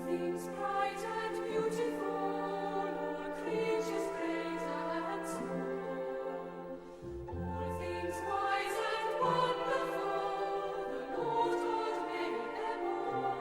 Things bright and beautiful, all creatures great and small, all things wise and wonderful, the Lord God made them all.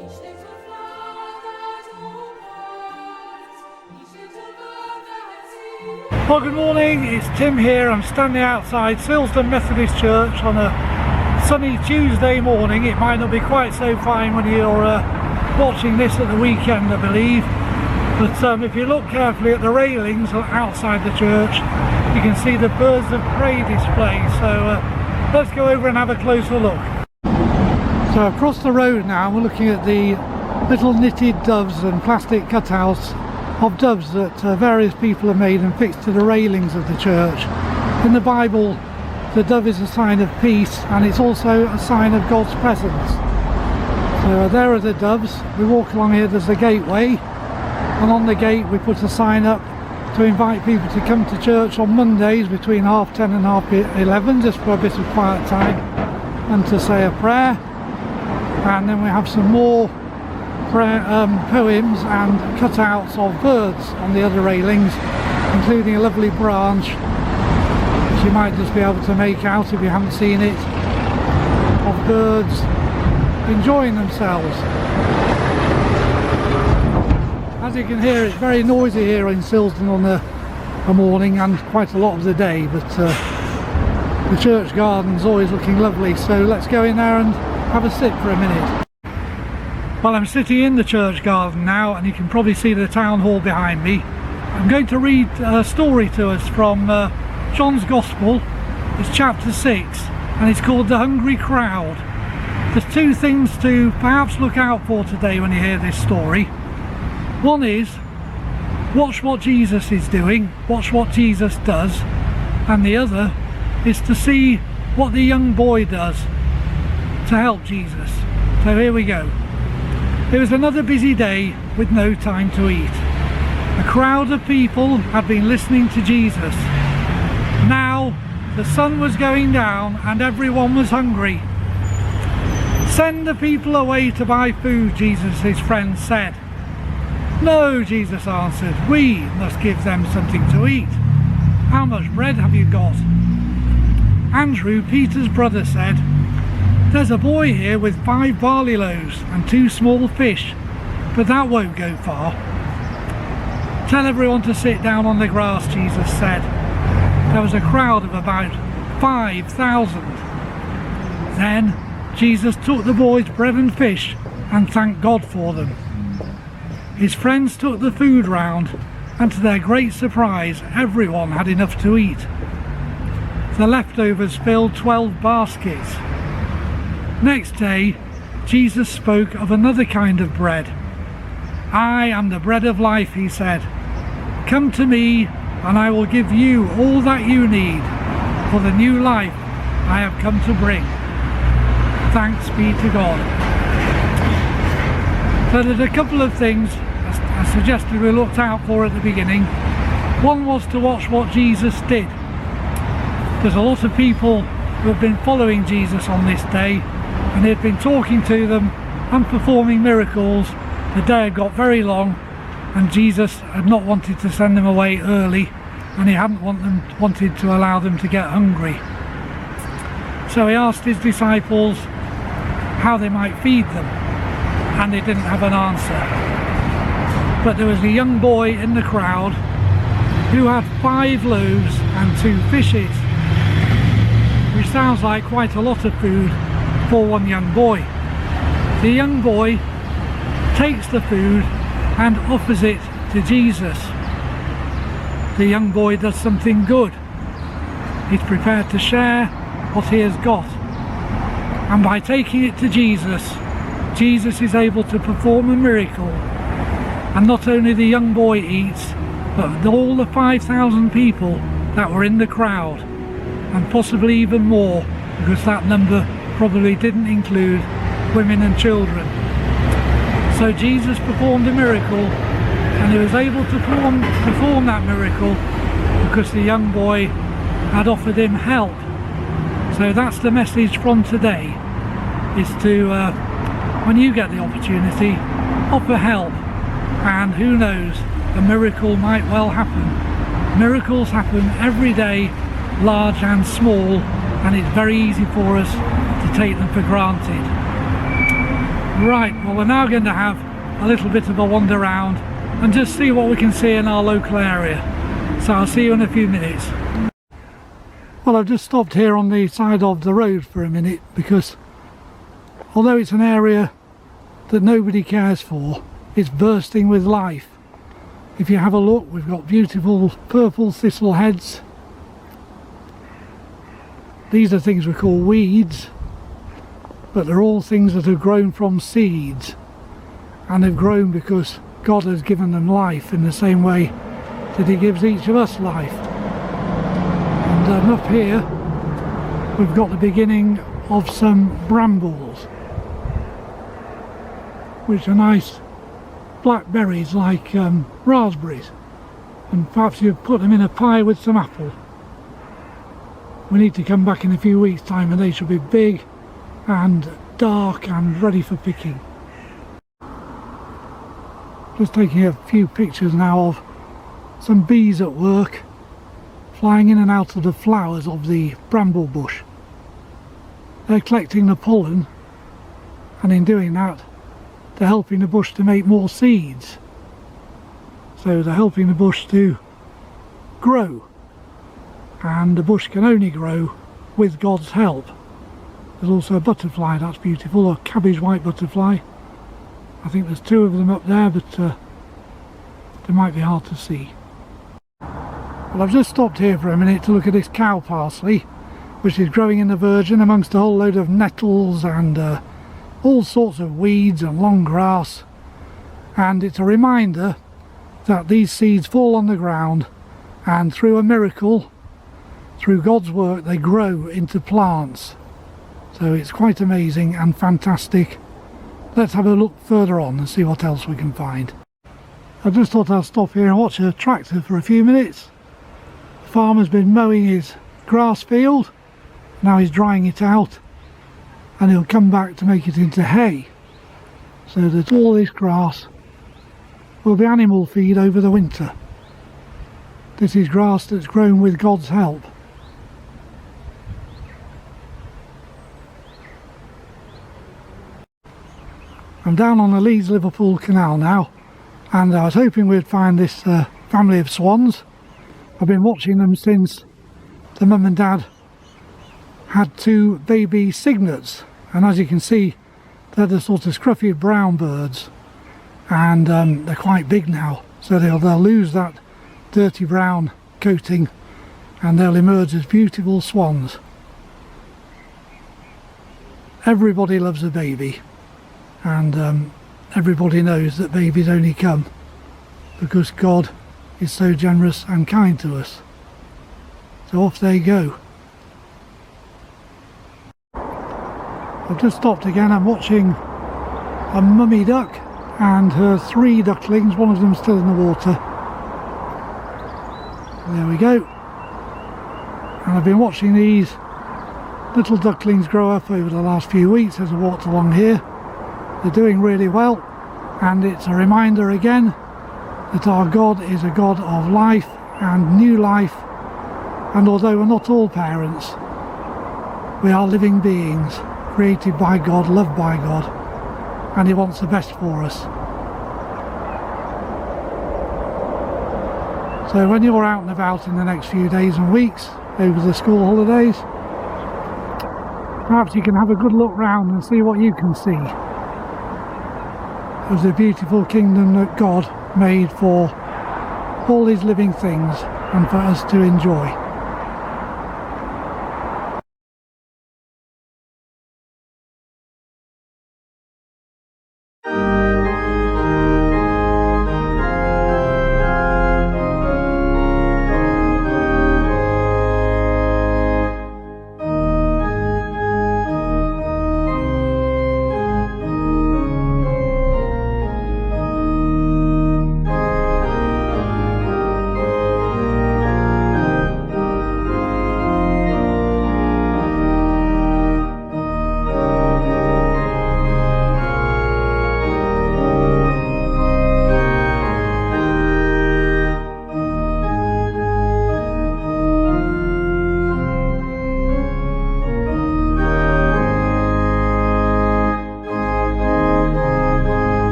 Each little flower that opens, each little bird that sings. Well, good morning, it's Tim here. I'm standing outside Silsden Methodist Church on a sunny Tuesday morning. It might not be quite so fine when you're watching this at the weekend, I believe, but if you look carefully at the railings outside the church, you can see the birds of prey display. So let's go over and have a closer look. So across the road now, we're looking at the little knitted doves and plastic cutouts of doves that various people have made and fixed to the railings of the church. In the Bible, the dove is a sign of peace, and it's also a sign of God's presence. So there are the doves. We walk along here, there's a gateway, and on the gate we put a sign up to invite people to come to church on Mondays between 10:30 and 11:30, just for a bit of quiet time and to say a prayer. And then we have some more prayer, poems and cutouts of birds on the other railings, including a lovely branch you might just be able to make out if you haven't seen it, of birds enjoying themselves. As you can hear, it's very noisy here in Silsden on a morning and quite a lot of the day, but the church garden's always looking lovely, so let's go in there and have a sit for a minute. Well, I'm sitting in the church garden now, and you can probably see the town hall behind me. I'm going to read a story to us from John's Gospel. It's chapter 6, and it's called The Hungry Crowd. There's two things to perhaps look out for today when you hear this story. One is, watch what Jesus is doing, watch what Jesus does, and the other is to see what the young boy does to help Jesus. So here we go. It was another busy day with no time to eat. A crowd of people had been listening to Jesus. Now the sun was going down and everyone was hungry. Send the people away to buy food, Jesus' friends said. No, Jesus answered, we must give them something to eat. How much bread have you got? Andrew, Peter's brother, said, there's a boy here with 5 barley loaves and 2 small fish, but that won't go far. Tell everyone to sit down on the grass, Jesus said. There was a crowd of about 5,000. Then Jesus took the boy's bread and fish and thanked God for them. His friends took the food round, and to their great surprise, everyone had enough to eat. The leftovers filled 12 baskets. Next day, Jesus spoke of another kind of bread. I am the bread of life, he said. Come to me, and I will give you all that you need for the new life I have come to bring. Thanks be to God. So there's a couple of things I suggested we looked out for at the beginning. One was to watch what Jesus did. There's a lot of people who have been following Jesus on this day, and he'd been talking to them and performing miracles. The day had got very long, and Jesus had not wanted to send them away early, and he hadn't wanted to allow them to get hungry. So he asked his disciples how they might feed them, and they didn't have an answer. But there was a young boy in the crowd who had 5 loaves and 2 fishes, which sounds like quite a lot of food for one young boy. The young boy takes the food and offers it to Jesus. The young boy does something good. He's prepared to share what he has got. And by taking it to Jesus, Jesus is able to perform a miracle. And not only the young boy eats, but all the 5,000 people that were in the crowd, and possibly even more, because that number probably didn't include women and children. So Jesus performed a miracle, and he was able to perform that miracle because the young boy had offered him help. So that's the message from today, is to, when you get the opportunity, offer help, and who knows, a miracle might well happen. Miracles happen every day, large and small, and it's very easy for us to take them for granted. Right, well, we're now going to have a little bit of a wander around and just see what we can see in our local area. So I'll see you in a few minutes. Well, I've just stopped here on the side of the road for a minute because although it's an area that nobody cares for, it's bursting with life. If you have a look, we've got beautiful purple thistle heads. These are things we call weeds, but they're all things that have grown from seeds, and have grown because God has given them life in the same way that He gives each of us life. And up here we've got the beginning of some brambles, which are nice black berries like raspberries, and perhaps you put them in a pie with some apple. We need to come back in a few weeks' time and they should be big and dark and ready for picking. Just taking a few pictures now of some bees at work, flying in and out of the flowers of the bramble bush. They're collecting the pollen, and in doing that they're helping the bush to make more seeds. So they're helping the bush to grow, and the bush can only grow with God's help. There's also a butterfly that's beautiful, a cabbage white butterfly. I think there's two of them up there, but they might be hard to see. Well, I've just stopped here for a minute to look at this cow parsley, which is growing in the Virgin amongst a whole load of nettles and all sorts of weeds and long grass. And it's a reminder that these seeds fall on the ground, and through a miracle, through God's work, they grow into plants. So it's quite amazing and fantastic. Let's have a look further on and see what else we can find. I just thought I'd stop here and watch a tractor for a few minutes. The farmer's been mowing his grass field, now he's drying it out, and he'll come back to make it into hay, so that all this grass will be animal feed over the winter. This is grass that's grown with God's help. I'm down on the Leeds-Liverpool Canal now, and I was hoping we'd find this family of swans. I've been watching them since the mum and dad had two baby cygnets, and as you can see, they're the sort of scruffy brown birds, and they're quite big now, so they'll lose that dirty brown coating and they'll emerge as beautiful swans. Everybody loves a baby, and everybody knows that babies only come because God is so generous and kind to us. So off they go. I've just stopped again. I'm watching a mummy duck and her three ducklings. One of them's still in the water. There we go. And I've been watching these little ducklings grow up over the last few weeks as I walked along here. They're doing really well, and it's a reminder again that our God is a God of life and new life, and although we're not all parents, we are living beings created by God, loved by God, and He wants the best for us. So when you're out and about in the next few days and weeks over the school holidays, perhaps you can have a good look round and see what you can see of the beautiful kingdom that God made for all His living things and for us to enjoy.